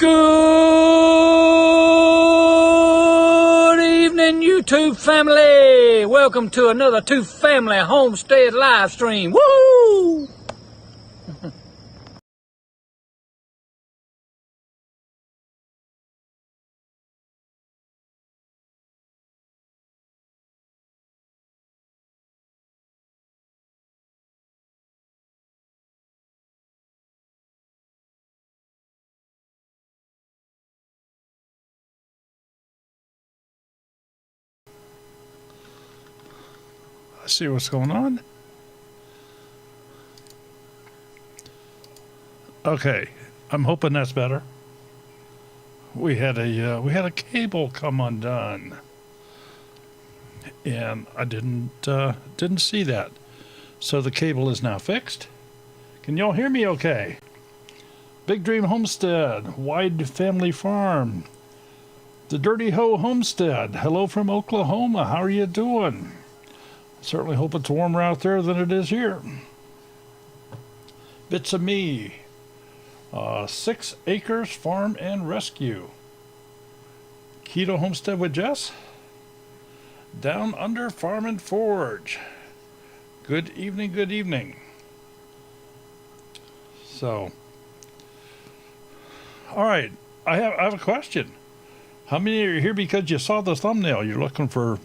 Good evening, YouTube family. Welcome to another Two Family Homestead live stream. Woo! Let's see what's going on. Okay, I'm hoping that's better. We had a cable come undone, and I didn't see that. So the cable is now fixed. Can y'all hear me okay? Big Dream Homestead, Wide Family Farm, the Dirty Hoe Homestead. Hello from Oklahoma. How are you doing? Certainly hope it's warmer out there than it is here. Bits of Me, 6 Acres Farm and Rescue, Keto Homestead with Jess, Down Under Farm and Forge. Good evening, good evening. So, all right, I have a question. How many are here because you saw the thumbnail? You're looking for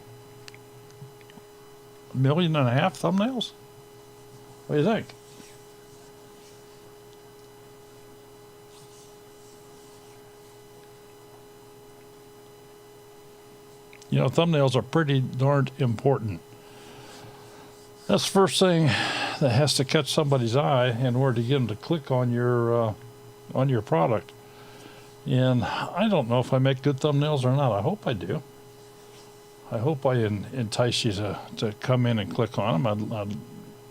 1.5 million thumbnails? What do you think? You know, thumbnails are pretty darn important. That's the first thing that has to catch somebody's eye in order to get them to click on your product. And I don't know if I make good thumbnails or not. I hope I do. I hope I entice you to come in and click on them.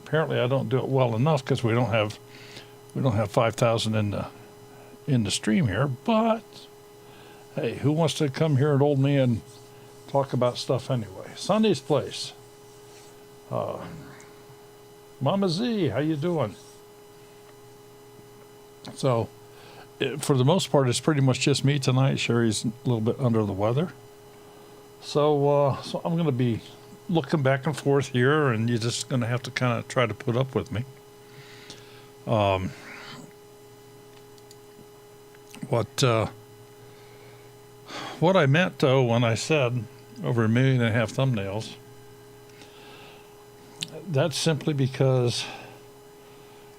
Apparently, I don't do it well enough because we don't have 5,000 in the stream here. But hey, who wants to come here and old me and talk about stuff anyway? Sunday's Place. Mama Z, how you doing? So, for the most part, it's pretty much just me tonight. Sherry's a little bit under the weather. So I'm going to be looking back and forth here, and you're just going to have to kind of try to put up with me. What I meant, though, when I said over 1.5 million thumbnails, that's simply because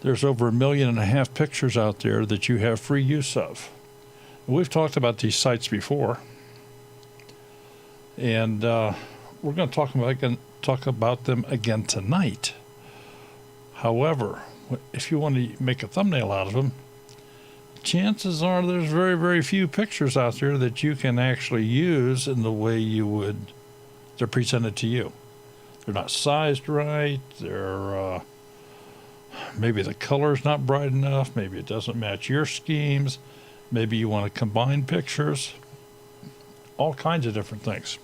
there's over 1.5 million pictures out there that you have free use of. We've talked about these sites before. And we're going to talk about them again tonight. However, if you want to make a thumbnail out of them, chances are there's very, very few pictures out there that you can actually use in the way they're presented to you. They're not sized right. They're maybe the color's not bright enough. Maybe it doesn't match your schemes. Maybe you want to combine pictures. All kinds of different things.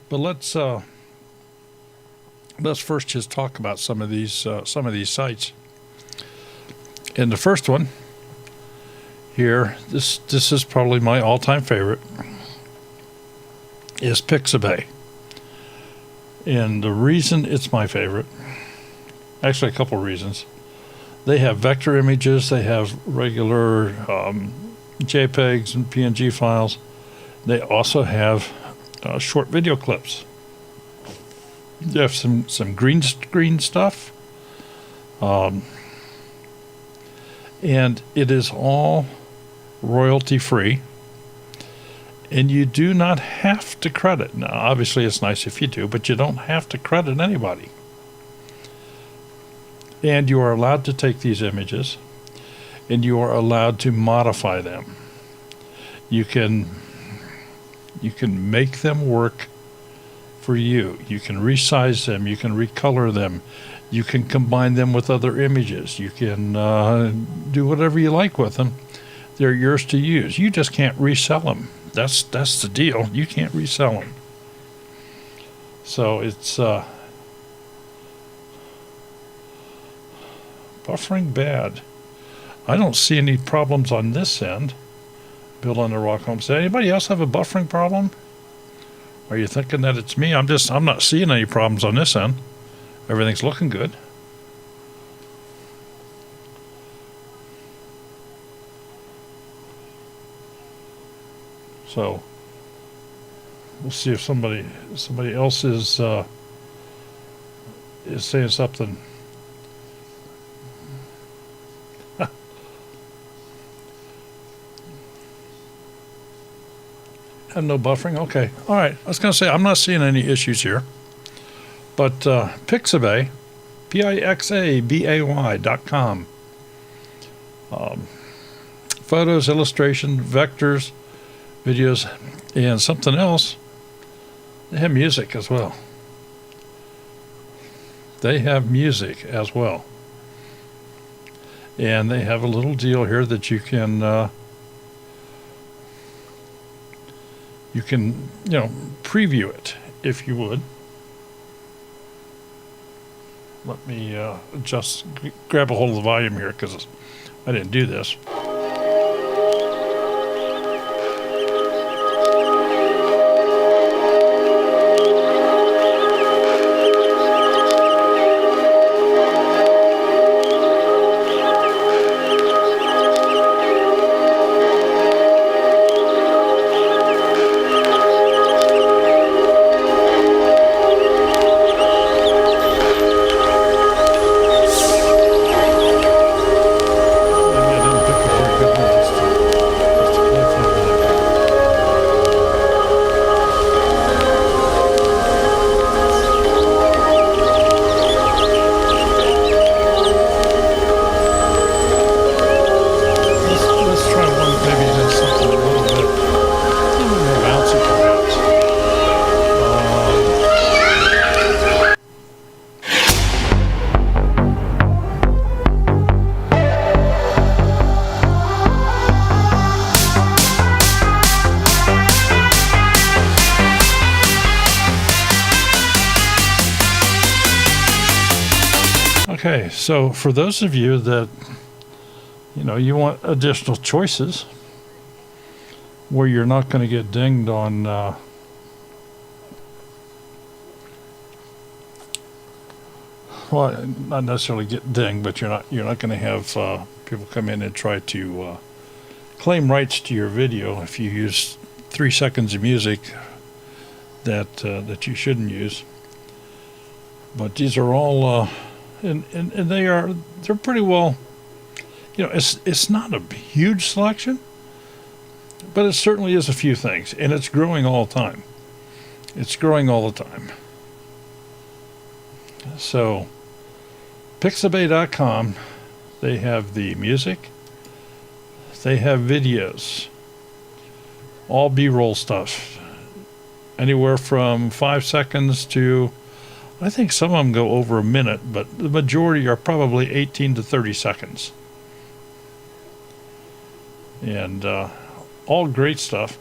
But let's first just talk about some of these sites. And the first one here, this is probably my all-time favorite, is Pixabay. And the reason it's my favorite, actually a couple reasons. They have vector images. They have regular JPEGs and PNG files. They also have short video clips. They have some green screen stuff. And it is all royalty free. And you do not have to credit. Now, obviously, it's nice if you do, but you don't have to credit anybody. And you are allowed to take these images, and you are allowed to modify them. You can make them work for you. You can resize them. You can recolor them. You can combine them with other images. You can do whatever you like with them. They're yours to use. You just can't resell them. That's the deal. You can't resell them. So it's buffering bad. I don't see any problems on this end. Bill on the Rock Homestead. Anybody else have a buffering problem? Are you thinking that it's me? I'm not seeing any problems on this end. Everything's looking good. So we'll see if somebody else is saying something. Have no buffering? Okay. All right. I was going to say, I'm not seeing any issues here. But Pixabay, Pixabay.com. Photos, illustration, vectors, videos, and something else. They have music as well. They have music as well. And they have a little deal here that you can preview it if you would. Let me just grab a hold of the volume here because I didn't do this. Okay, so for those of you that, you want additional choices where you're not going to get dinged on well, not necessarily get dinged, but you're not going to have people come in and try to claim rights to your video if you use 3 seconds of music that you shouldn't use. But these are all and they're pretty well, it's not a huge selection, but it certainly is a few things, and it's growing all the time. It's growing all the time. So Pixabay.com, they have the music, they have videos, all B-roll stuff, anywhere from 5 seconds to, I think some of them go over a minute, but the majority are probably 18 to 30 seconds. And all great stuff.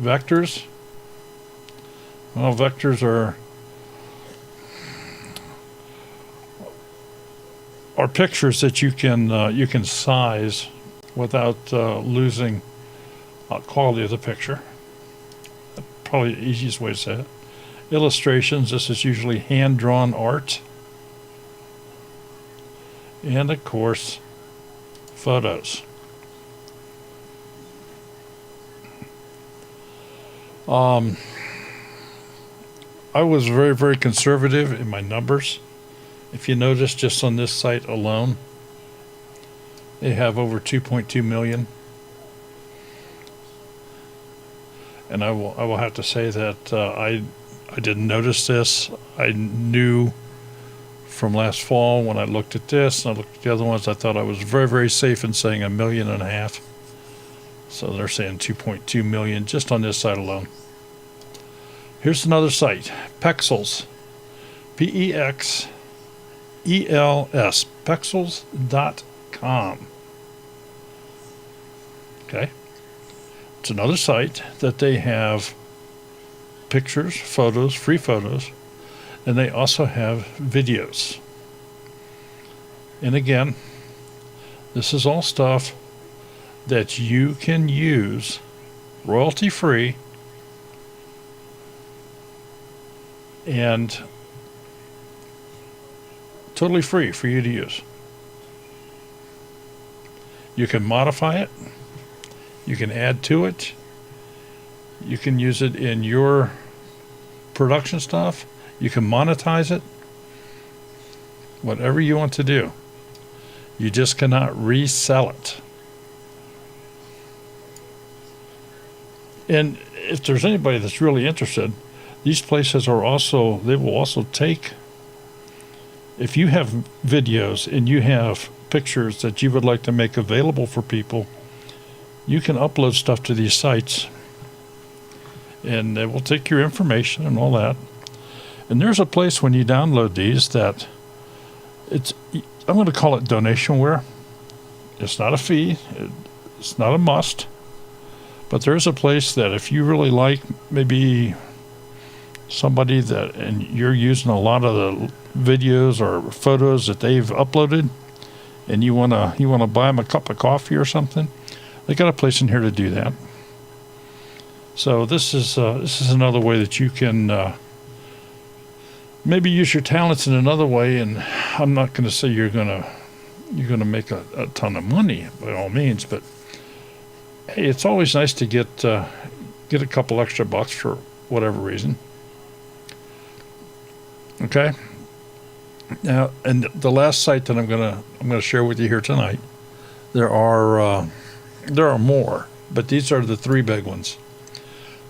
Vectors. Well, vectors are pictures that you can size without losing quality of the picture. Probably the easiest way to say it. Illustrations, this is usually hand-drawn art. And of course, photos. I was very, very conservative in my numbers. If you notice, just on this site alone, they have over 2.2 million. And I will have to say that I didn't notice this. I knew from last fall when I looked at this and I looked at the other ones, I thought I was very, very safe in saying 1.5 million. So they're saying 2.2 million just on this site alone. Here's another site, Pexels, Pexels, Pexels.com. Okay. It's another site that they have pictures, photos, free photos, and they also have videos. And again, this is all stuff that you can use royalty free and totally free for you to use. You can modify it, you can add to it, you can use it in your production stuff, you can monetize it, whatever you want to do. You just cannot resell it. And if there's anybody that's really interested, these places are also, they will also take, if you have videos and you have pictures that you would like to make available for people, you can upload stuff to these sites and they will take your information and all that. And there's a place when you download these that it's, I'm going to call it donationware. It's not a fee, it's not a must, but there's a place that if you really like maybe somebody that, and you're using a lot of the videos or photos that they've uploaded, and you wanna buy them a cup of coffee or something, they got a place in here to do that. So this is another way that you can maybe use your talents in another way. And I'm not going to say you're gonna make a ton of money by all means, but hey, it's always nice to get a couple extra bucks for whatever reason. Okay. Now, and the last site that I'm gonna share with you here tonight, there are more, but these are the three big ones.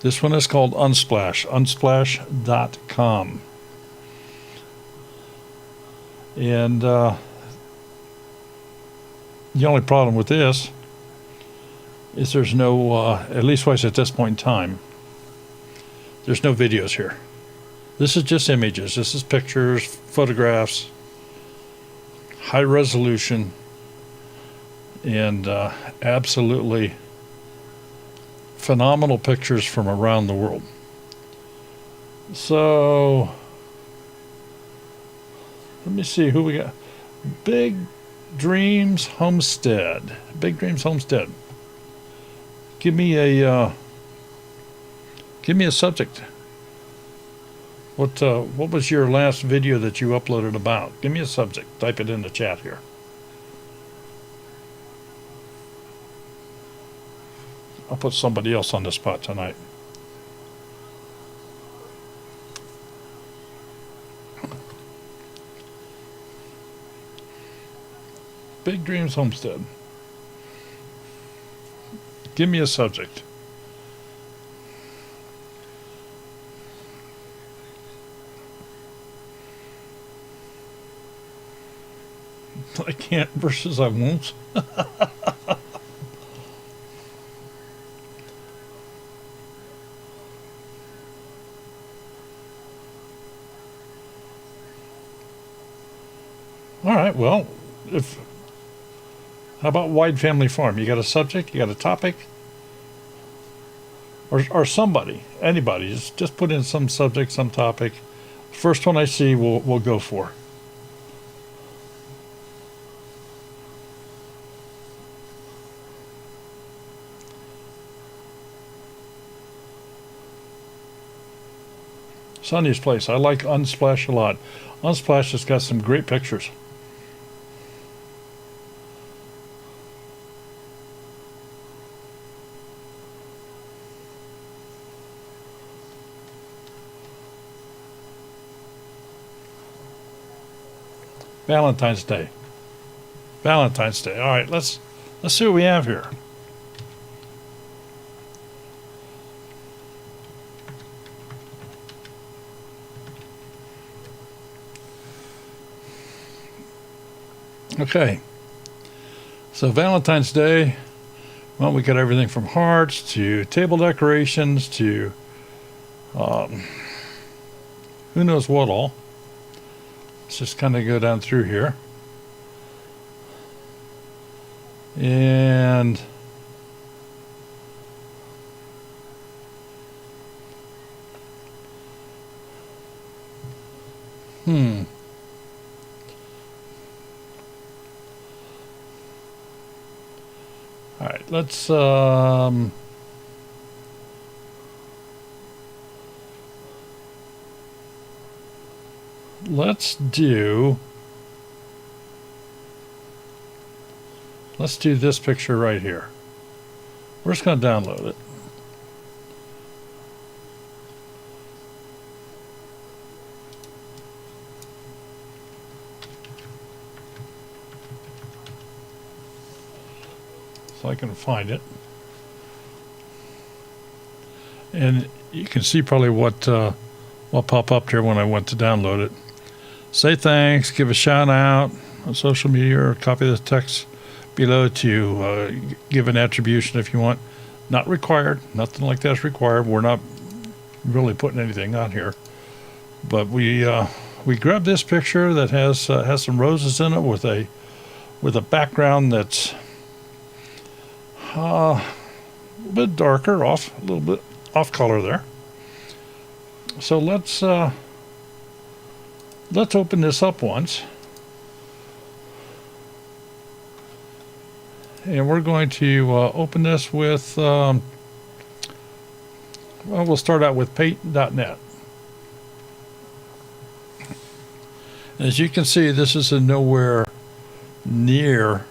This one is called Unsplash, unsplash.com. And the only problem with this is there's no, at least at this point in time, there's no videos here. This is just images. This is pictures, photographs, high resolution, and absolutely phenomenal pictures from around the world. So let me see who we got. Big Dreams Homestead. Big Dreams Homestead. Give me a subject. What was your last video that you uploaded about? Give me a subject. Type it in the chat here. I'll put somebody else on the spot tonight. Big Dreams Homestead. Give me a subject. I can't versus I won't. All right, well, how about Wide Family Farm? You got a subject? You got a topic? Or somebody, anybody, just put in some subject, some topic. First one I see, we'll go for. Sonya's Place. I like Unsplash a lot. Unsplash has got some great pictures. Valentine's Day. Valentine's Day. All right, let's see what we have here. Okay. So Valentine's Day, well, we got everything from hearts to table decorations to who knows what all. Let's just kind of go down through here. And all right, let's do this picture right here. We're just going to download it. So I can find it. And you can see probably what pop up here when I went to download it. Say thanks, give a shout out on social media, or copy the text below to give an attribution if you want. Not required. Nothing like that's required. We're not really putting anything on here. But we grabbed this picture that has some roses in it with a background that's a bit darker, a little bit off color there. So let's open this up once. And we're going to open this with, well, we'll start out with paint.net. As you can see, this is nowhere near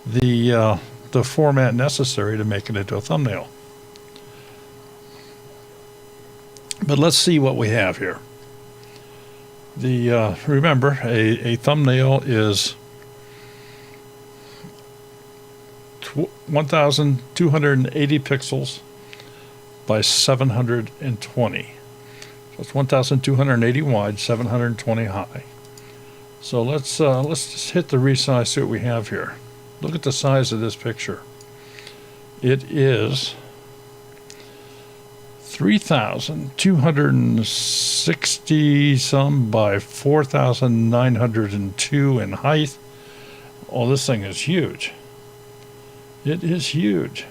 the format necessary to make it into a thumbnail. But let's see what we have here. Remember, a thumbnail is 1,280 pixels by 720. So it's 1,280 wide, 720 high. So let's just hit the resize, see what we have here. Look at the size of this picture. It is 3,260 some by 4,902 in height. Oh, this thing is huge. It is huge.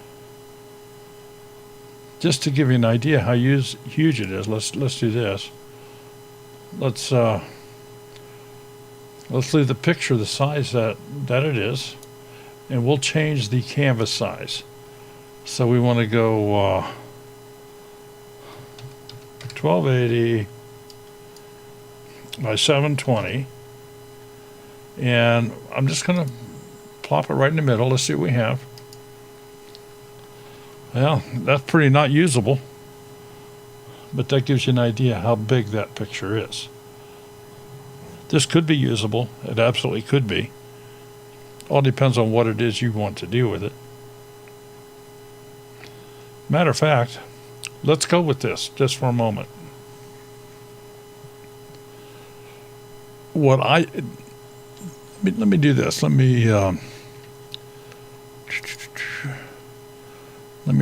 Just to give you an idea how huge it is, let's do this. Let's leave the picture the size that it is, and we'll change the canvas size. So we want to go 1280 by 720, and I'm just going to plop it right in the middle. Let's see what we have. Well, that's pretty not usable, but that gives you an idea how big that picture is. This could be usable. It absolutely could be. All depends on what it is you want to do with it. Matter of fact, let's go with this just for a moment. Let me do this. Let me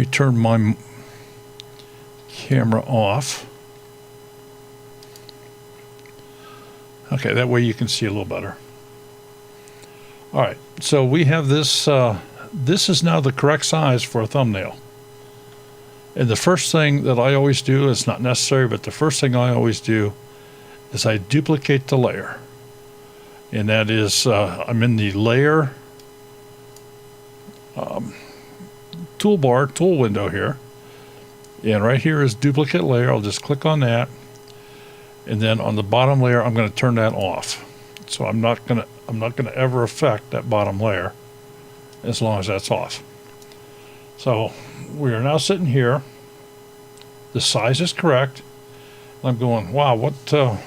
turn my camera off. Okay, that way you can see a little better. All right, so we have this. This is now the correct size for a thumbnail. And the first thing that I always do, it's not necessary, but the first thing I always do is I duplicate the layer. And that is, I'm in the layer tool window here. And right here is duplicate layer. I'll just click on that. And then on the bottom layer, I'm going to turn that off. So I'm not going to ever affect that bottom layer as long as that's off. So we are now sitting here. The size is correct. I'm going, wow, what do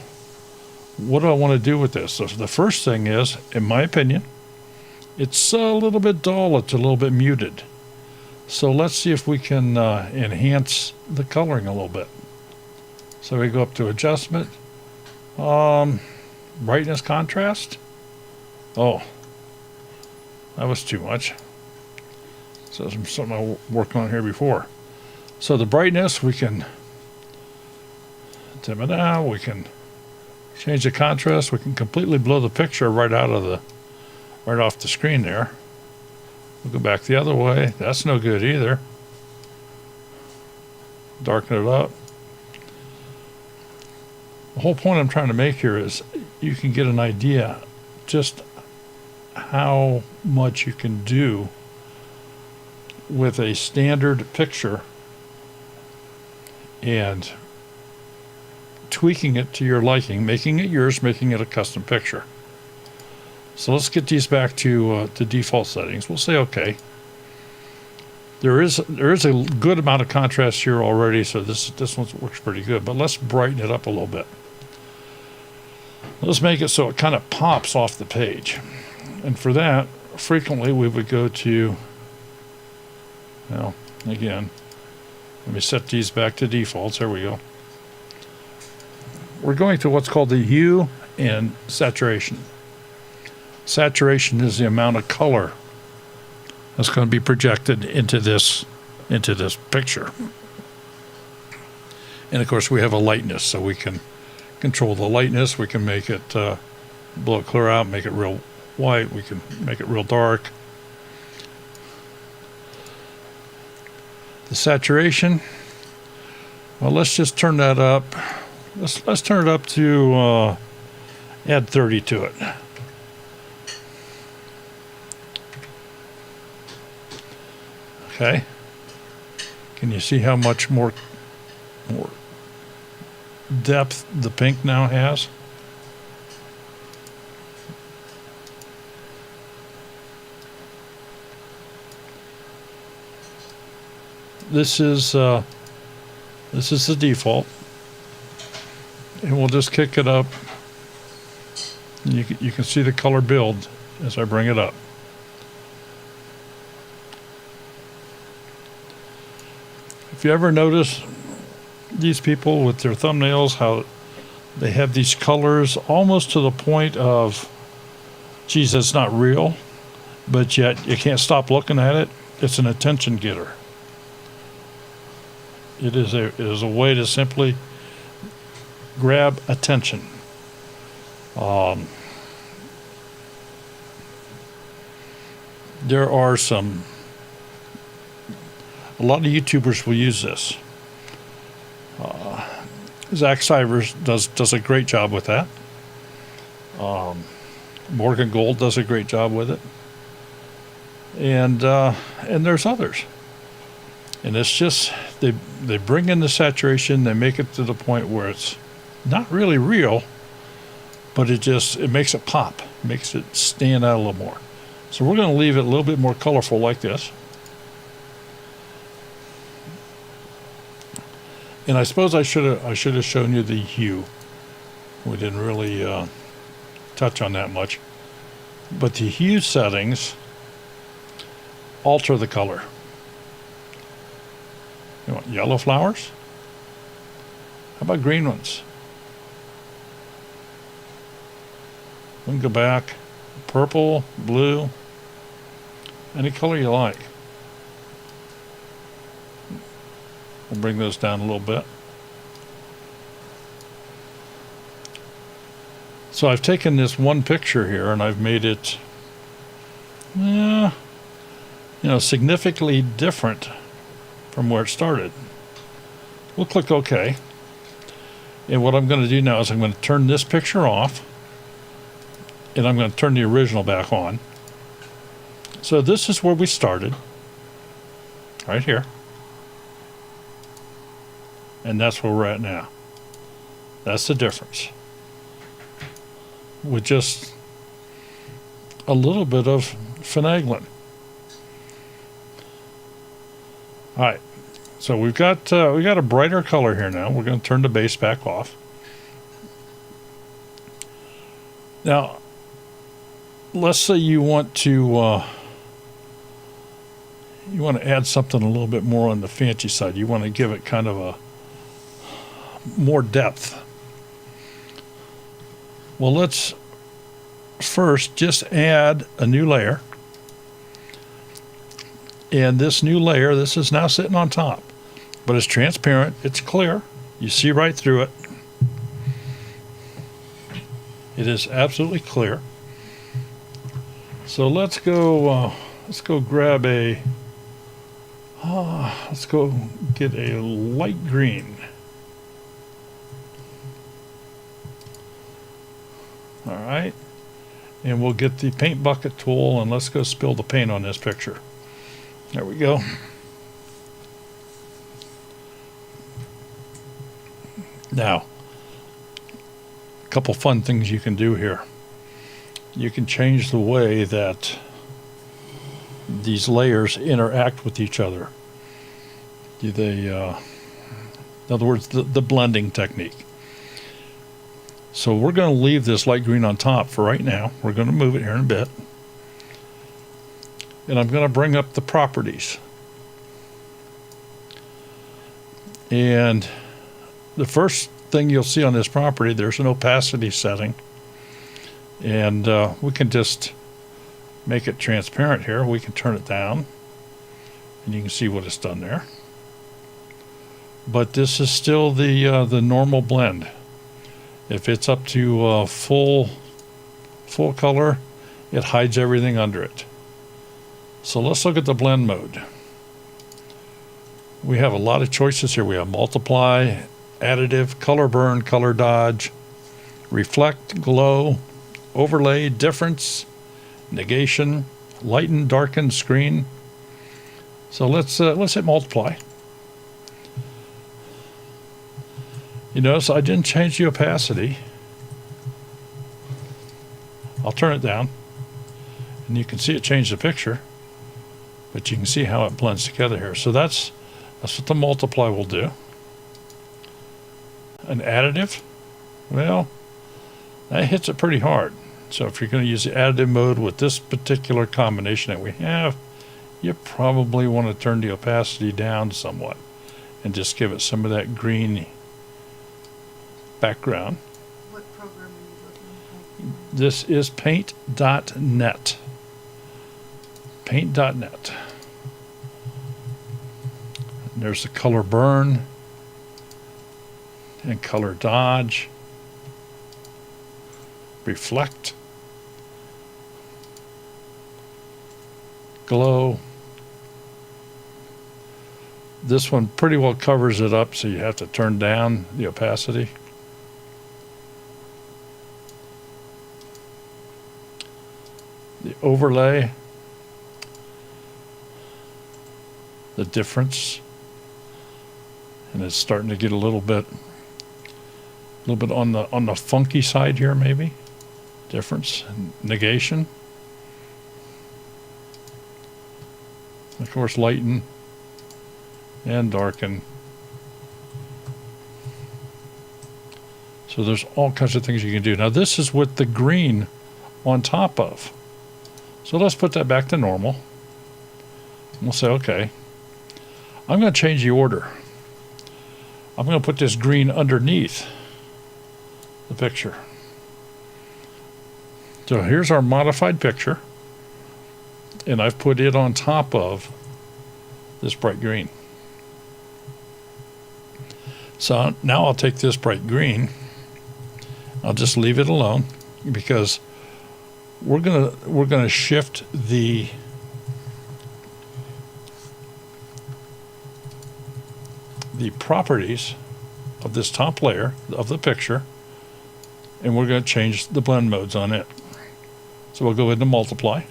I want to do with this? So the first thing is, in my opinion, it's a little bit dull. It's a little bit muted. So let's see if we can enhance the coloring a little bit. So we go up to adjustment, brightness, contrast. Oh, that was too much. So something I worked on here before. So the brightness, we can dim it down. We can change the contrast. We can completely blow the picture right off the screen there. We'll go back the other way. That's no good either. Darken it up. The whole point I'm trying to make here is you can get an idea just how much you can do with a standard picture and tweaking it to your liking, making it yours, making it a custom picture. So let's get these back to default settings. We'll say okay. There is a good amount of contrast here already, so this one works pretty good. But let's brighten it up a little bit. Let's make it so it kind of pops off the page. And for that, frequently we would go to, well, again, let me set these back to defaults. There we go. We're going to what's called the hue and saturation. Saturation is the amount of color that's going to be projected into this picture. And of course we have a lightness, so we can control the lightness. We can make it blow it clear out, make it real white. We can make it real dark. The saturation, well, let's just turn that up. Let's turn it up to add 30 to it. Okay. Can you see how much more depth the pink now has? This is the default, and we'll just kick it up. And you can see the color build as I bring it up. If you ever notice these people with their thumbnails, how they have these colors almost to the point of, geez, that's not real, but yet you can't stop looking at it. It's an attention getter. It is a way to simply grab attention. There are a lot of YouTubers will use this. Zach Sivers does a great job with that. Morgan Gold does a great job with it. And there's others. And it's just, they bring in the saturation, they make it to the point where it's not really real, but it makes it pop, makes it stand out a little more. So we're going to leave it a little bit more colorful like this. And I suppose I should have shown you the hue. We didn't really touch on that much. But the hue settings alter the color. You want yellow flowers? How about green ones? We can go back. Purple, blue, any color you like. We'll bring those down a little bit. So I've taken this one picture here and I've made it, significantly different from where it started. We'll click OK. And what I'm going to do now is I'm going to turn this picture off, and I'm going to turn the original back on. So this is where we started, right here. And that's where we're at now. That's the difference. With just a little bit of finagling. All right. So we got a brighter color here now. We're going to turn the base back off. Now, let's say you want to add something a little bit more on the fancy side. You want to give it kind of a more depth. Well, let's first just add a new layer. And this new layer, this is now sitting on top. But it's transparent, it's clear. You see right through it. It is absolutely clear. So let's go grab let's go get a light green. All right. And we'll get the paint bucket tool and let's go spill the paint on this picture. There we go. Now, a couple fun things you can do here. You can change the way that these layers interact with each other. In other words, the blending technique. So we're going to leave this light green on top for right now. We're going to move it here in a bit. And I'm going to bring up the properties. And the first thing you'll see on this property, there's an opacity setting. And we can just make it transparent here. We can turn it down. And you can see what it's done there. But this is still the normal blend. If it's up to full color, it hides everything under it. So let's look at the blend mode. We have a lot of choices here. We have multiply, additive, color burn, color dodge, reflect, glow, overlay, difference, negation, lighten, darken, screen. So let's hit multiply. You notice I didn't change the opacity. I'll turn it down, and you can see it changed the picture, but you can see how it blends together here. So that's what the multiply will do. An additive, well, that hits it pretty hard. So if you're going to use the additive mode with this particular combination that we have, you probably want to turn the opacity down somewhat and just give it some of that green background. What program are you looking at? This is paint.net. Paint.net. There's the color burn and color dodge, reflect, glow. This one pretty well covers it up, so you have to turn down the opacity. The overlay, the difference, and it's starting to get a little bit on the funky side here, maybe. Difference, negation, of course, lighten and darken. So there's all kinds of things you can do. Now this is with the green on top of. So let's put that back to normal. We'll say, okay, I'm going to change the order. I'm going to put this green underneath the picture. So here's our modified picture, and I've put it on top of this bright green. So now I'll take this bright green. I'll just leave it alone because we're gonna shift the properties of this top layer of the picture, and we're going to change the blend modes on it. So we'll go into multiply,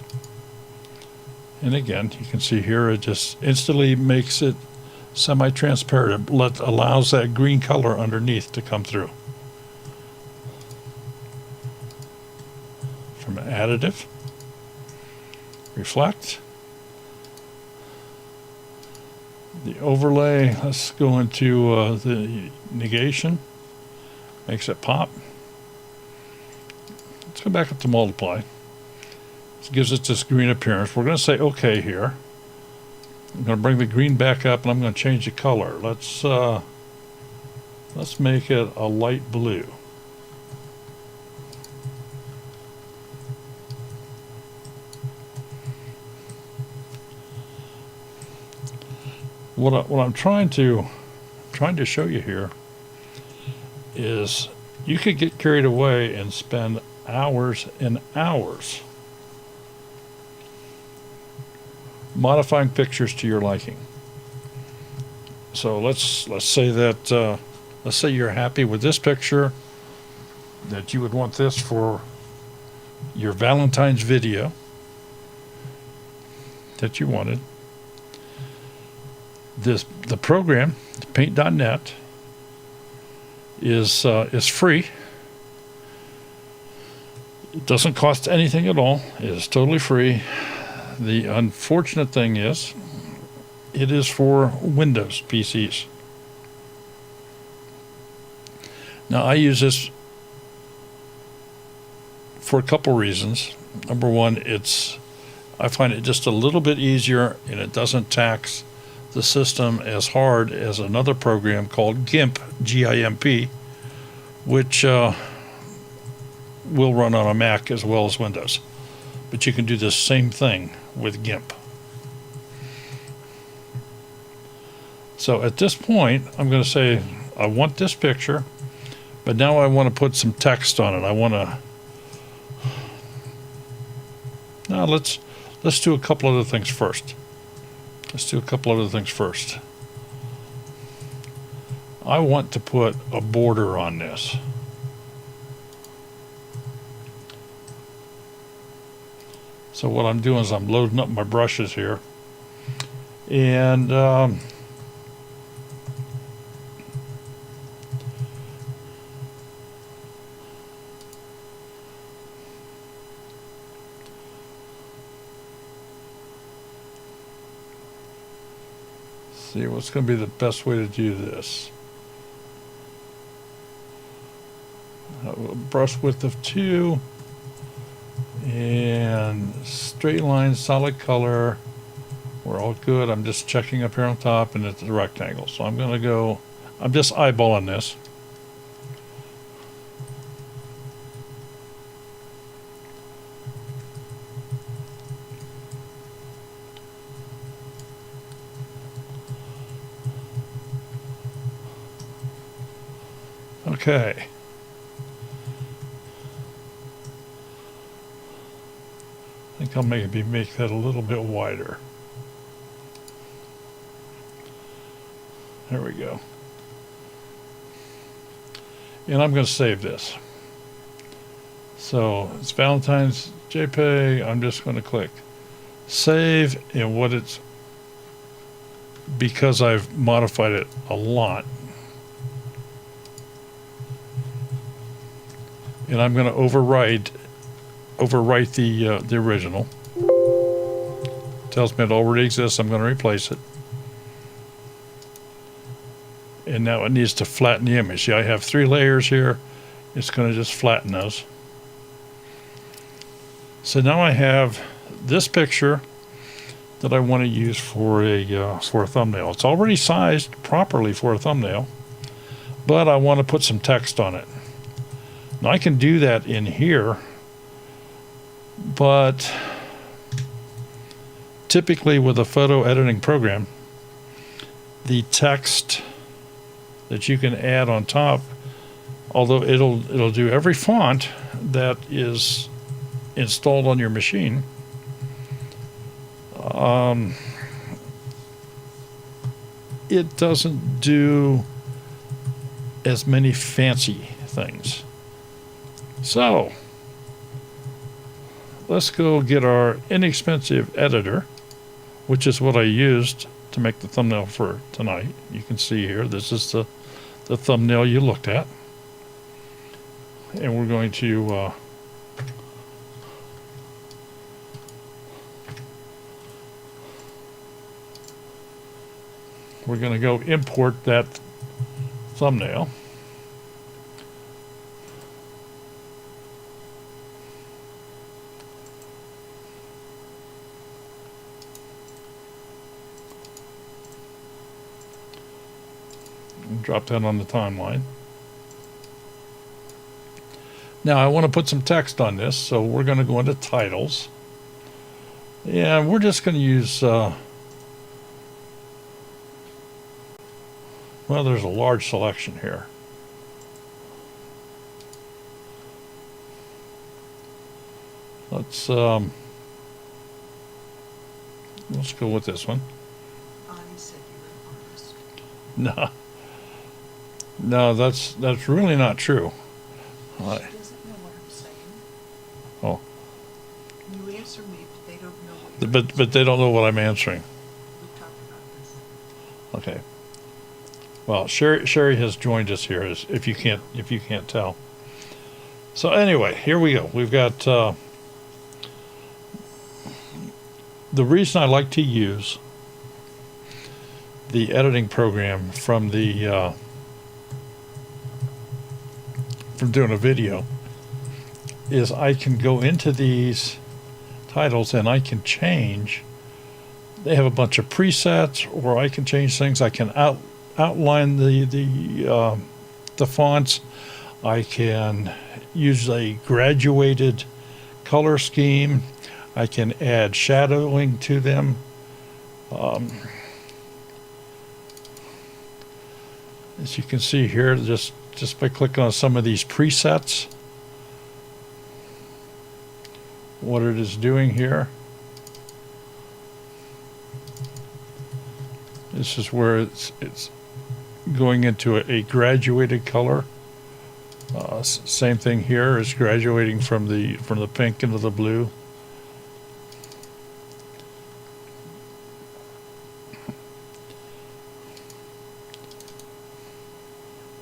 and again you can see here it just instantly makes it semi-transparent. It allows that green color underneath to come through. From additive, reflect, the overlay, let's go into the negation, makes it pop. Let's go back up to multiply. This gives it this green appearance. We're going to say OK here. I'm going to bring the green back up, and I'm going to change the color. Let's make it a light blue. What I'm trying to show you here is you could get carried away and spend hours and hours modifying pictures to your liking. So let's say that let's say you're happy with this picture, that you would want this for your Valentine's video that you wanted. the program, paint.net, is free. It doesn't cost anything at all. It is totally free. The unfortunate thing is, it is for Windows PCs. Now, I use this for a couple reasons. Number one, I find it just a little bit easier, and it doesn't tax the system as hard as another program called GIMP, G-I-M-P, which will run on a Mac as well as Windows. But you can do the same thing with GIMP. So at this point, I'm going to say, I want this picture, but now I want to put some text on it. Now let's do a couple other things first. I want to put a border on this. So what I'm doing is I'm loading up my brushes here. And see what's going to be the best way to do this. A brush width of 2 and straight line, solid color. We're all good. I'm just checking up here on top, and it's a rectangle. So I'm going to go, I'm just eyeballing this. Okay. I think I'll maybe make that a little bit wider. There we go. And I'm going to save this. So it's Valentine's JPEG. I'm just going to click save, and because I've modified it a lot, and I'm going to overwrite the original. Tells me it already exists. I'm going to replace it. And now it needs to flatten the image. See, I have 3 layers here. It's going to just flatten those. So now I have this picture that I want to use for a thumbnail. It's already sized properly for a thumbnail, but I want to put some text on it. Now I can do that in here, but typically with a photo editing program, the text that you can add on top, although it'll do every font that is installed on your machine, it doesn't do as many fancy things. So let's go get our inexpensive editor, which is what I used to make the thumbnail for tonight. You can see here, this is the thumbnail you looked at. And we're going to go import that thumbnail. Drop that on the timeline. Now I want to put some text on this, so we're going to go into titles. And we're just going to use, well, there's a large selection here. Let's go with this one. Bonnie said you were an artist. No. No, that's really not true. She doesn't know what I'm saying. Oh. You answer me, but they don't know what you're But they don't know what I'm answering. We talked about this. Okay. Well, Sherry has joined us here, if you can't tell. So anyway, here we go. We've got the reason I like to use the editing program from doing a video is I can go into these titles and I can change. They have a bunch of presets, or I can change things. I can outline the fonts. I can use a graduated color scheme. I can add shadowing to them. As you can see here, just by clicking on some of these presets, what it is doing here. This is where it's going into a graduated color. Same thing here, is graduating from the pink into the blue.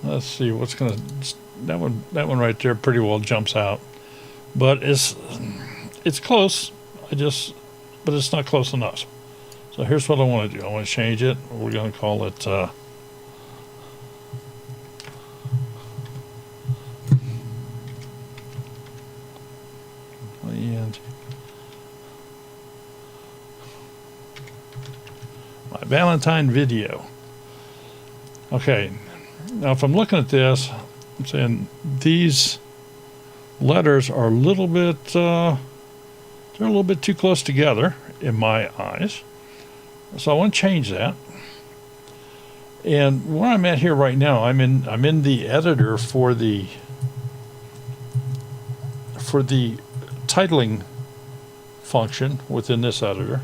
Let's see what's gonna, that one right there pretty well jumps out, but it's close. But it's not close enough. So here's what I want to do. I want to change it. We're going to call it and my Valentine video. Okay. Now, if I'm looking at this, I'm saying these letters are a little bit, they're a little bit too close together in my eyes. So I want to change that. And where I'm at here right now, I'm in the editor for the titling function within this editor.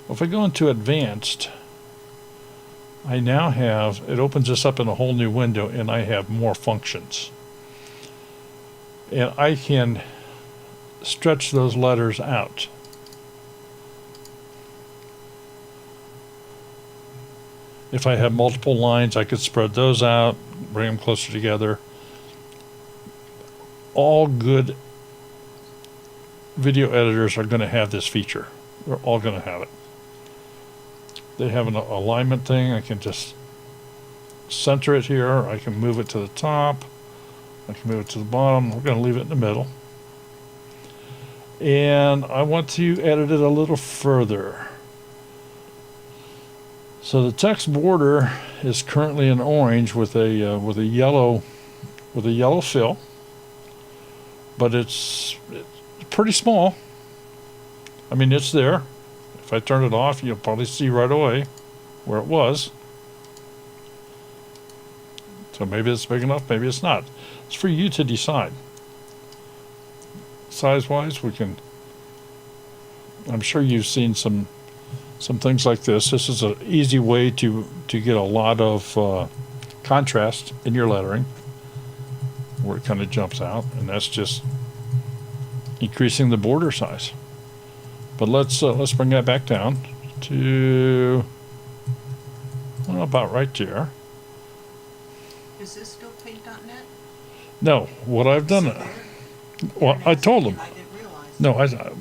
If I go into advanced, I now have, it opens this up in a whole new window, and I have more functions. And I can stretch those letters out. If I have multiple lines, I could spread those out, bring them closer together. All good video editors are going to have this feature. They're all going to have it. They have an alignment thing. I can just center it here. I can move it to the top. I can move it to the bottom. We're going to leave it in the middle. And I want to edit it a little further. So the text border is currently in orange with a yellow fill, but it's pretty small. I mean, it's there. If I turn it off, you'll probably see right away where it was. So maybe it's big enough, maybe it's not. It's for you to decide. Size-wise, we can, I'm sure you've seen some things like this. This is an easy way to get a lot of contrast in your lettering, where it kind of jumps out, and that's just increasing the border size. But let's bring that back down to, well, about right there. Is this still paint.net? No, what I've done, well, I told them. I didn't realize. No,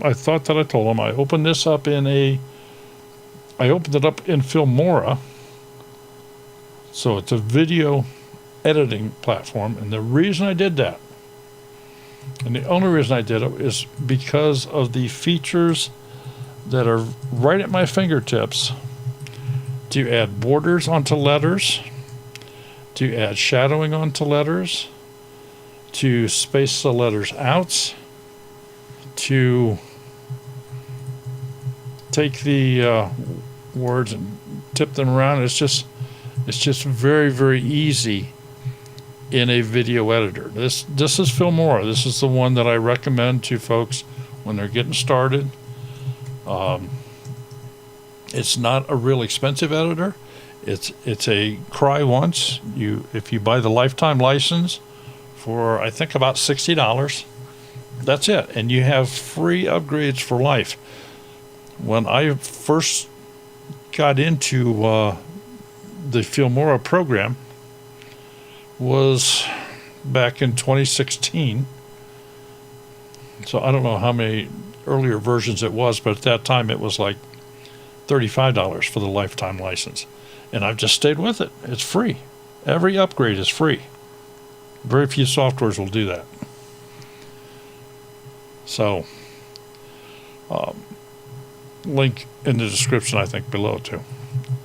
I thought that I told them. I opened this up I opened it up in Filmora. So it's a video editing platform. And the reason I did that, and the only reason I did it, is because of the features that are right at my fingertips to add borders onto letters, to add shadowing onto letters, to space the letters out, to take the words and tip them around. It's just very, very easy in a video editor. This is Filmora. This is the one that I recommend to folks when they're getting started. It's not a real expensive editor. It's a cry once. If you buy the lifetime license for, I think, about $60, that's it, and you have free upgrades for life. When I first got into the Filmora program was back in 2016. So I don't know how many earlier versions it was, but at that time it was like $35 for the lifetime license. And I've just stayed with it. It's free. Every upgrade is free. Very few softwares will do that. So, link in the description, I think, below too,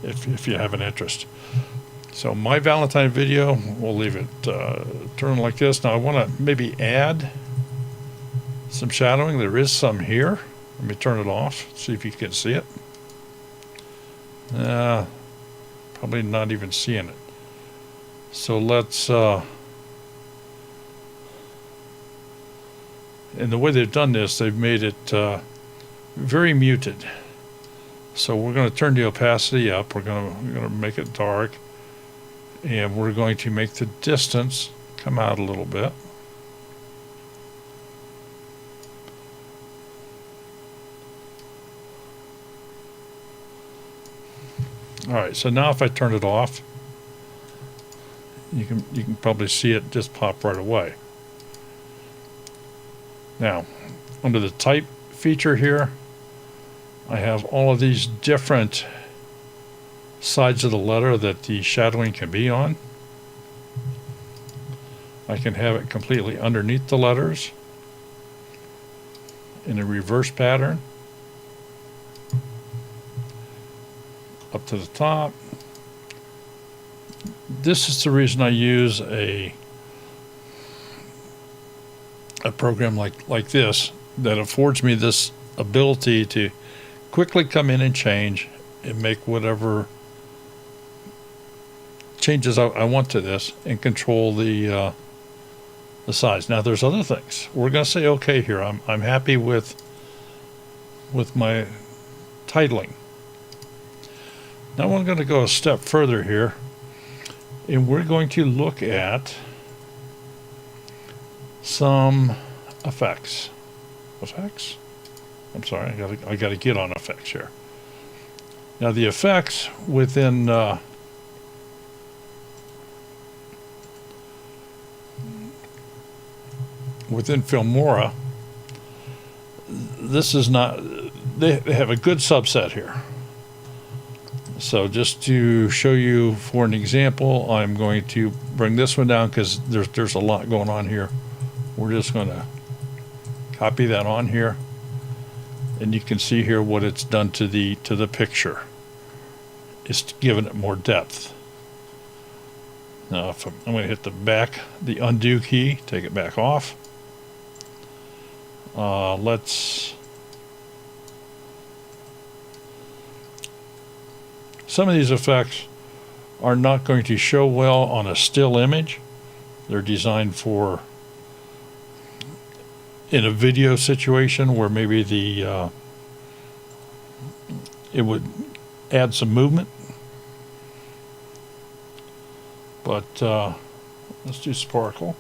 if you have an interest. So my Valentine video, we'll leave it turned like this. Now I want to maybe add some shadowing. There is some here. Let me turn it off, see if you can see it. Probably not even seeing it. So let's, and the way they've done this, they've made it very muted. So we're going to turn the opacity up. We're going to make it dark. And we're going to make the distance come out a little bit. All right, so now if I turn it off, you can probably see it just pop right away. Now, under the type feature here, I have all of these different sides of the letter that the shadowing can be on. I can have it completely underneath the letters in a reverse pattern. Up to the top. This is the reason I use a program like this that affords me this ability to quickly come in and change and make whatever changes I want to this and control the size. Now there's other things. We're going to say okay here. I'm happy with my titling. Now I'm going to go a step further here, and we're going to look at some effects. Effects? I'm sorry, I got to get on effects here. Now the effects within Filmora, this is not. They have a good subset here. So just to show you for an example, I'm going to bring this one down because there's a lot going on here. We're just going to copy that on here, and you can see here what it's done to the picture. It's given it more depth. Now if I'm going to hit the undo key, take it back off. Some of these effects are not going to show well on a still image. They're designed for in a video situation where maybe it would add some movement. But let's do sparkle.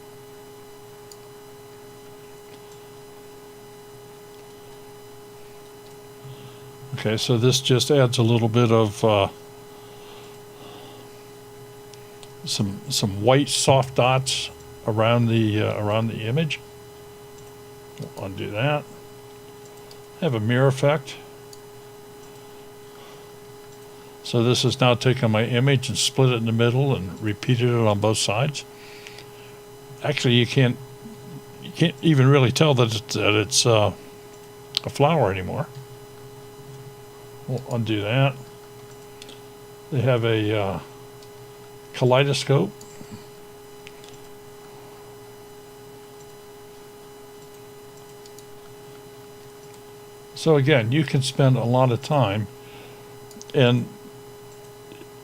Okay, so this just adds a little bit of some white soft dots around the image. We'll undo that. Have a mirror effect. So this has now taken my image and split it in the middle and repeated it on both sides. Actually, you can't even really tell that it's a flower anymore. We'll undo that. They have a kaleidoscope. So again, you can spend a lot of time, and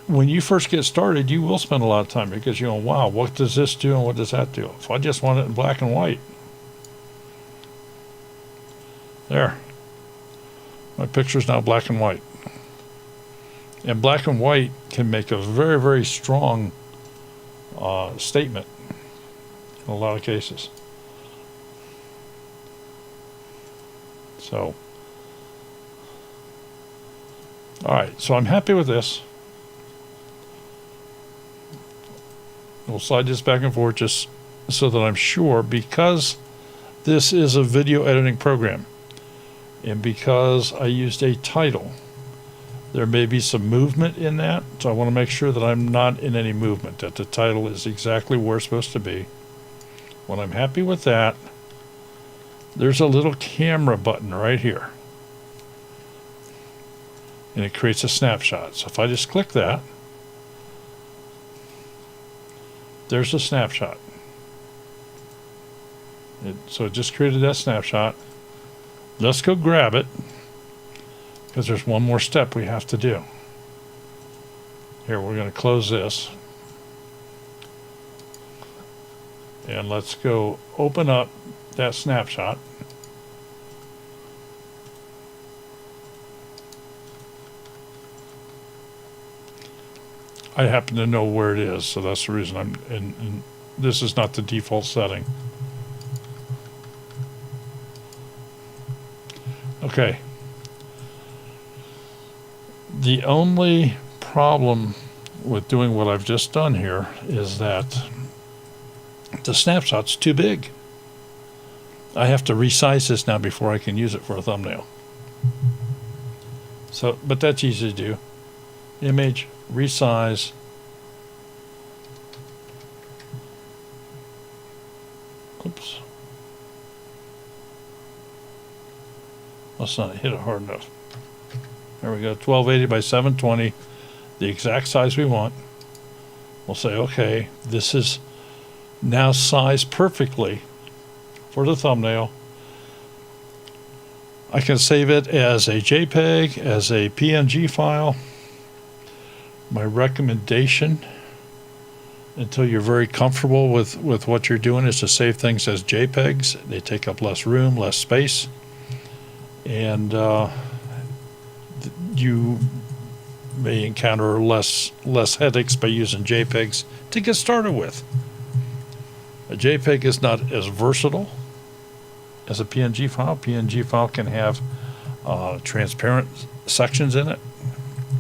when you first get started, you will spend a lot of time because you go, wow, what does this do and what does that do? If I just want it in black and white, there. My picture is now black and white. And black and white can make a very, very strong statement in a lot of cases. So, all right, so I'm happy with this. We'll slide this back and forth just so that I'm sure, because this is a video editing program and because I used a title, there may be some movement in that. So I want to make sure that I'm not in any movement, that the title is exactly where it's supposed to be. When I'm happy with that, there's a little camera button right here. And it creates a snapshot. So if I just click that, there's a snapshot. So it just created that snapshot. Let's go grab it, because there's one more step we have to do. Here, we're going to close this. And let's go open up that snapshot. I happen to know where it is, so that's the reason and this is not the default setting. Okay. The only problem with doing what I've just done here is that the snapshot's too big. I have to resize this now before I can use it for a thumbnail. So, but that's easy to do. Image, resize. Oops. Let's not hit it hard enough. There we go, 1280 by 720, the exact size we want. We'll say, okay, this is now sized perfectly for the thumbnail. I can save it as a JPEG, as a PNG file. My recommendation, until you're very comfortable with what you're doing, is to save things as JPEGs. They take up less room, less space, and you may encounter less headaches by using JPEGs to get started with. A JPEG is not as versatile as a PNG file. PNG file can have transparent sections in it,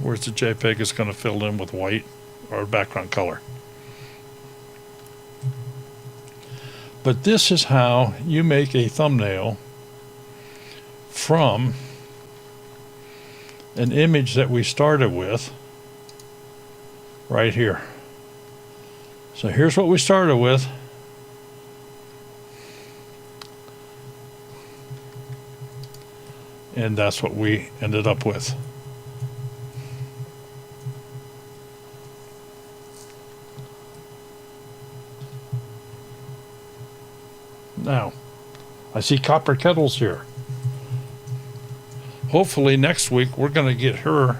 whereas the JPEG is going to fill in with white or background color. But this is how you make a thumbnail from an image that we started with right here. So here's what we started with. And that's what we ended up with. Now, I see Copper Kettles here. Hopefully next week we're going to get her,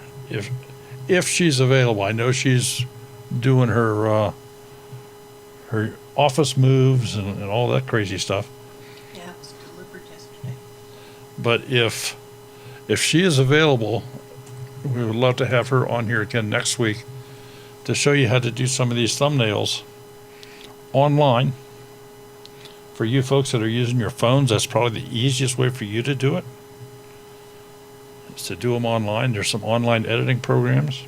if she's available. I know she's doing her her office moves and all that crazy stuff. Yeah, it was delivered yesterday. But if she is available, we would love to have her on here again next week to show you how to do some of these thumbnails online. For you folks that are using your phones, that's probably the easiest way for you to do it, is to do them online. There's some online editing programs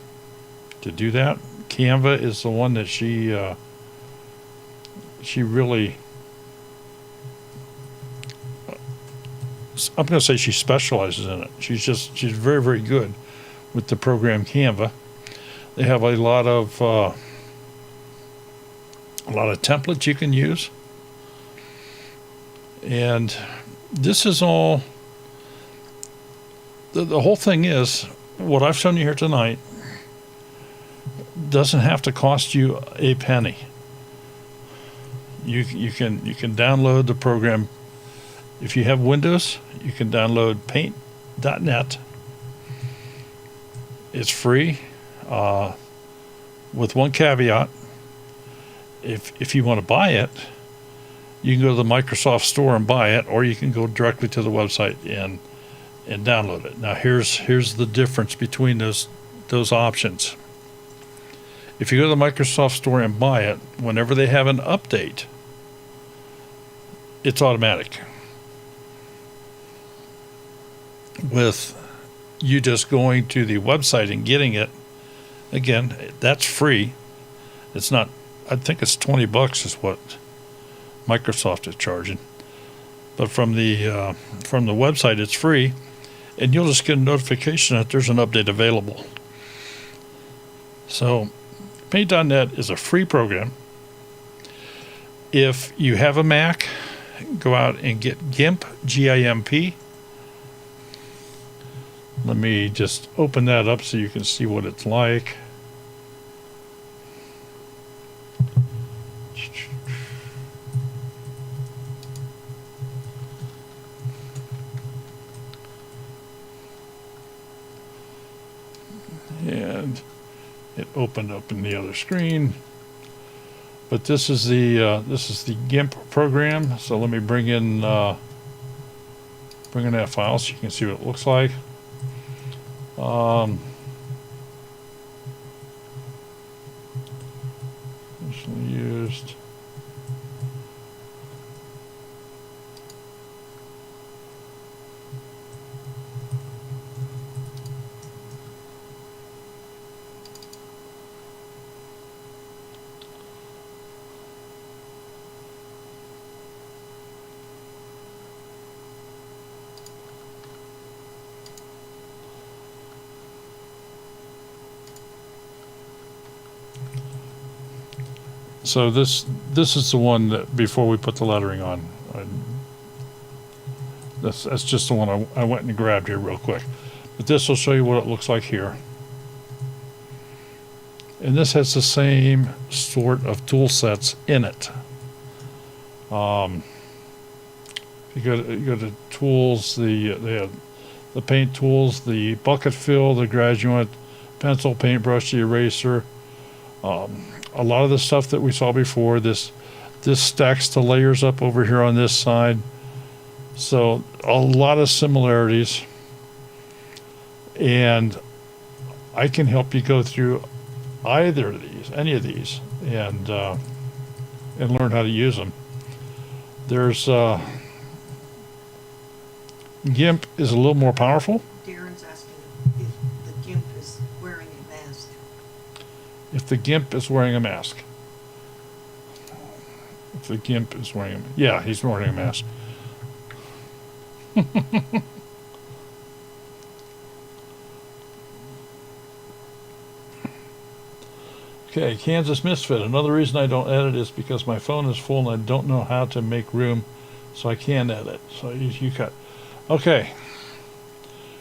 to do that. Canva is the one that she really, I'm going to say she specializes in it. She's very, very good with the program Canva. They have a lot of templates you can use. And this is all, the whole thing is, what I've shown you here tonight doesn't have to cost you a penny. You can download the program. If you have Windows, you can download paint.net. It's free, with one caveat. If you want to buy it, you can go to the Microsoft Store and buy it, or you can go directly to the website and download it. Now here's the difference between those options. If you go to the Microsoft Store and buy it, whenever they have an update, it's automatic. With you just going to the website and getting it, again, that's free. It's not I think it's $20 is what Microsoft is charging. But from the website, it's free, and you'll just get a notification that there's an update available. So Paint.net is a free program. If you have a Mac, go out and get GIMP, G-I-M-P. Let me just open that up so you can see what it's like. And it opened up in the other screen. But this is the GIMP program. So let me bring in that file so you can see what it looks like. Recently used. So this is the one that before we put the lettering on. That's just the one I went and grabbed here real quick. But this will show you what it looks like here. And this has the same sort of tool sets in it. You go to tools, the paint tools, the bucket fill, the graduate, pencil, paintbrush, the eraser. A lot of the stuff that we saw before, this stacks the layers up over here on this side. So a lot of similarities. And I can help you go through either of these, any of these, and learn how to use them. There's GIMP is a little more powerful. Darren's asking if the GIMP is wearing a mask. If the GIMP is wearing a mask. If the GIMP is wearing a mask. Yeah, he's wearing a mask. Okay, Kansas Misfit. Another reason I don't edit is because my phone is full and I don't know how to make room, so I can't edit. So you cut. Okay.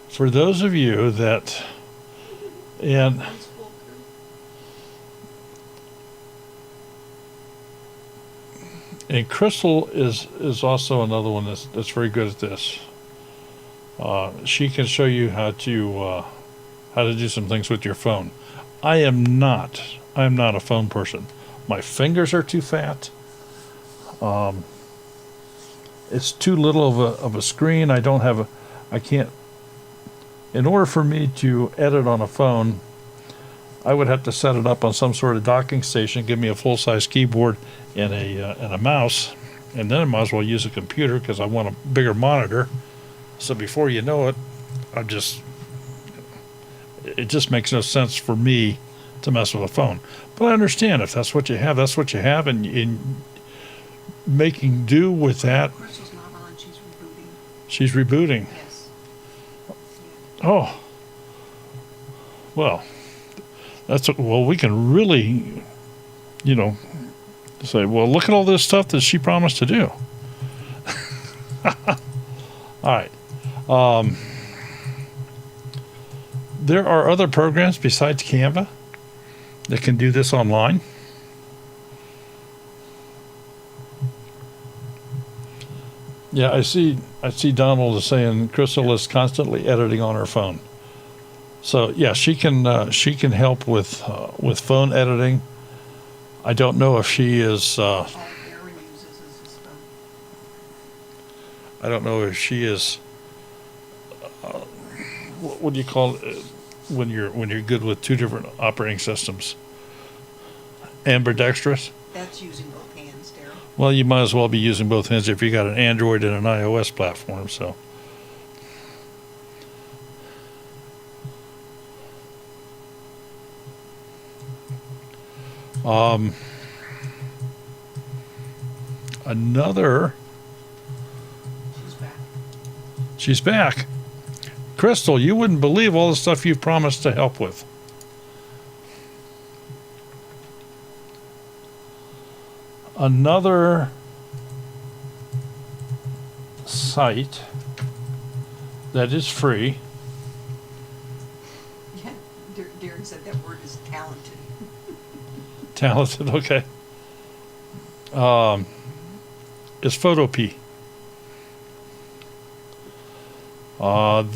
For those of you that, and Crystal is also another one that's very good at this. She can show you how to do some things with your phone. I am not a phone person. My fingers are too fat. It's too little of a screen. I can't. In order for me to edit on a phone, I would have to set it up on some sort of docking station, give me a full-size keyboard and a mouse, and then I might as well use a computer because I want a bigger monitor. So before you know it, it just makes no sense for me to mess with a phone. But I understand if that's what you have, that's what you have, and in making do with that. Crystal's not on, she's rebooting. She's rebooting. Yes. Oh. Well, we can really, say, well, look at all this stuff that she promised to do. All right. There are other programs besides Canva that can do this online. Yeah, I see Donald is saying Crystal is constantly editing on her phone. So yeah, she can help with phone editing. I don't know if she is. All Darren uses is his phone. I don't know if she is. What do you call it when you're good with two different operating systems? Ambidextrous. That's using both hands, Darren. Well, you might as well be using both hands if you got an Android and an iOS platform. So. another. She's back. She's back. Crystal, you wouldn't believe all the stuff you promised to help with. Another site that is free. Yeah, Darren said that word is talented. Talented, okay. Is Photop.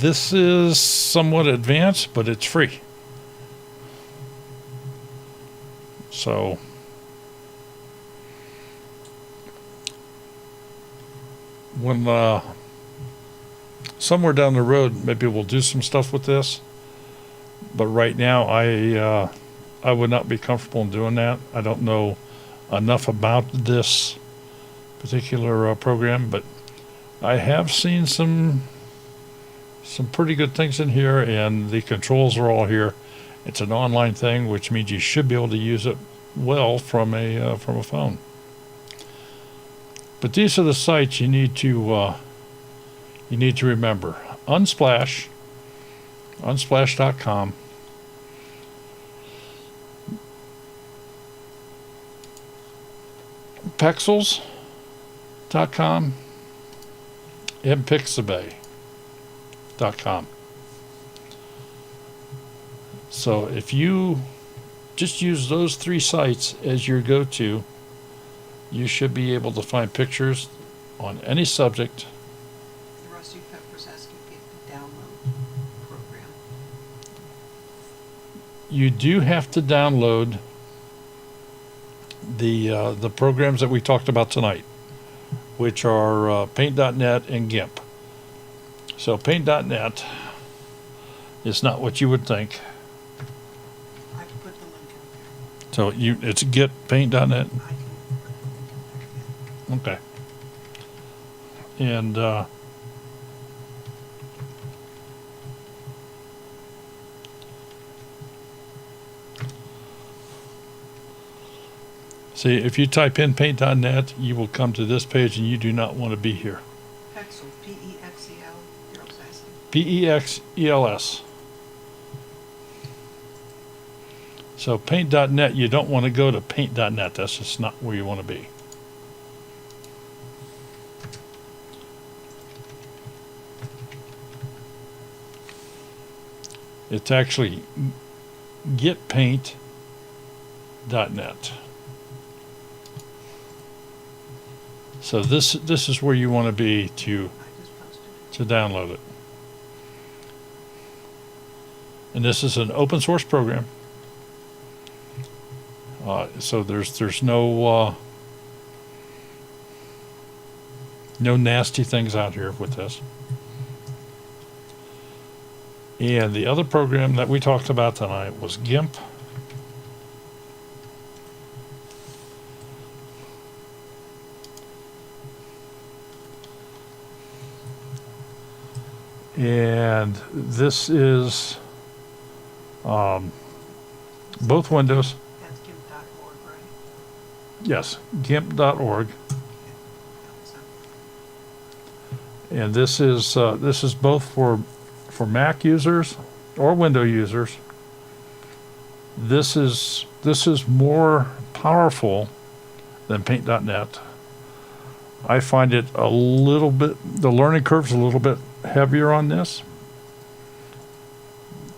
This is somewhat advanced, but it's free. So when somewhere down the road, maybe we'll do some stuff with this. But right now, I would not be comfortable in doing that. I don't know enough about this particular program, but I have seen some pretty good things in here, and the controls are all here. It's an online thing, which means you should be able to use it well from a phone. But these are the sites you need to remember. Unsplash, unsplash.com. Pexels.com and Pixabay.com. So if you just use those three sites as your go-to, you should be able to find pictures on any subject. Rusty Pepper's asking people to download the program. You do have to download the programs that we talked about tonight, which are Paint.net and GIMP. So Paint.net is not what you would think. I can put the link out there. So it's get Paint.net. I can put the link in there. Okay. And see, if you type in Paint.net, you will come to this page, and you do not want to be here. Pexel, P-E-X-E-L, Daryl's asking. P-E-X-E-L-S. So Paint.net, you don't want to go to Paint.net. That's just not where you want to be. It's actually getpaint.net. So this is where you want to be to I just posted it. download it. And this is an open source program. So there's no nasty things out here with this. And the other program that we talked about tonight was GIMP. And this is both Windows. That's gimp.org, right? Yes, gimp.org. That was up. And this is both for Mac users or Windows users. This is more powerful than Paint.net. I find it a little bit, the learning curve's a little bit heavier on this.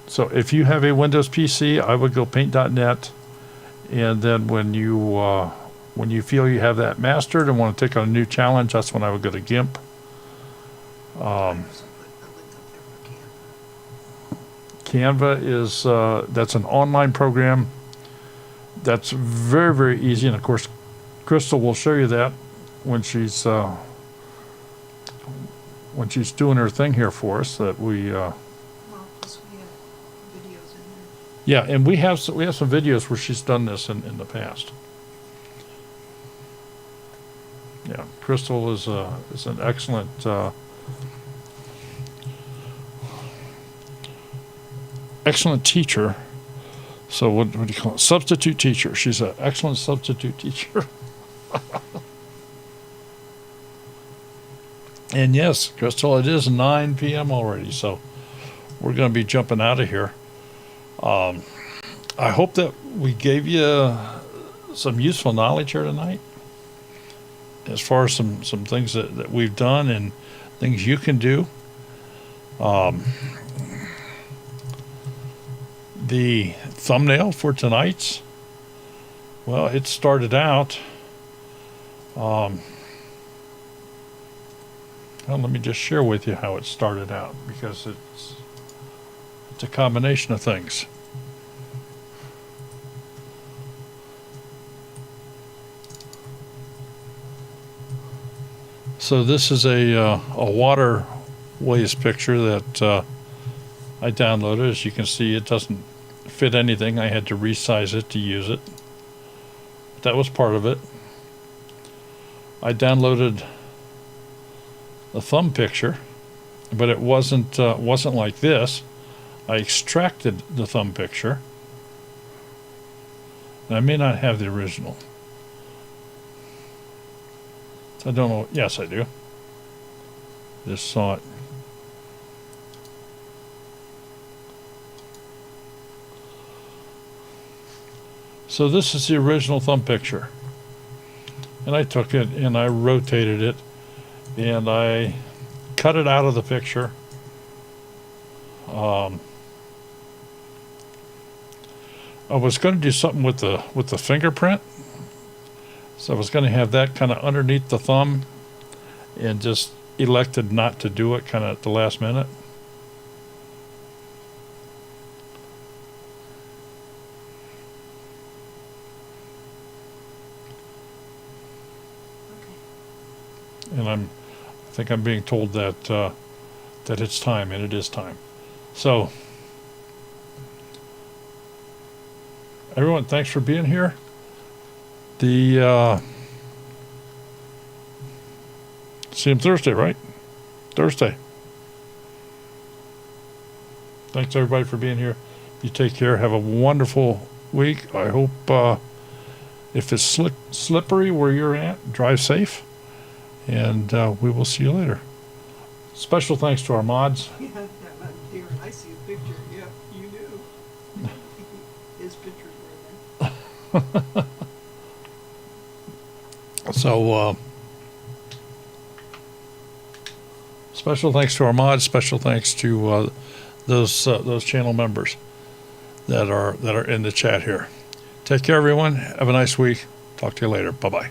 So if you have a Windows PC, I would go Paint.net, and then when you feel you have that mastered and want to take on a new challenge, that's when I would go to GIMP. I also put a link up there for Canva. Canva is that's an online program that's very, very easy, and of course Crystal will show you that when she's doing her thing here for us, that we Well, plus we have videos in there. yeah, and we have some videos where she's done this in the past. Yeah, Crystal is an excellent excellent teacher. So what do you call it? Substitute teacher. She's an excellent substitute teacher. And yes, Crystal, it is 9 p.m. already, so we're going to be jumping out of here. I hope that we gave you some useful knowledge here tonight as far as some things that we've done and things you can do. The thumbnail for tonight's, well, it started out, well, let me just share with you how it started out, because it's a combination of things. So this is a waterways picture that I downloaded. As you can see, it doesn't fit anything. I had to resize it to use it. That was part of it. I downloaded the thumb picture, but it wasn't like this. I extracted the thumb picture. And I may not have the original. I don't know. Yes, I do. Just saw it. So this is the original thumb picture. And I took it and I rotated it and I cut it out of the picture. I was going to do something with the fingerprint. So I was going to have that kind of underneath the thumb, and just elected not to do it kind of at the last minute. And I think I'm being told that that it's time, and it is time. So everyone, thanks for being here. See him Thursday, right? Thursday. Thanks everybody for being here. You take care. Have a wonderful week. I hope if it's slippery where you're at, drive safe. And we will see you later. Special thanks to our mods. Yeah, dear, I see a picture. Yeah, you do. His picture's right there. So, special thanks to our mods. Special thanks to those channel members that are in the chat here. Take care, everyone. Have a nice week. Talk to you later. Bye bye.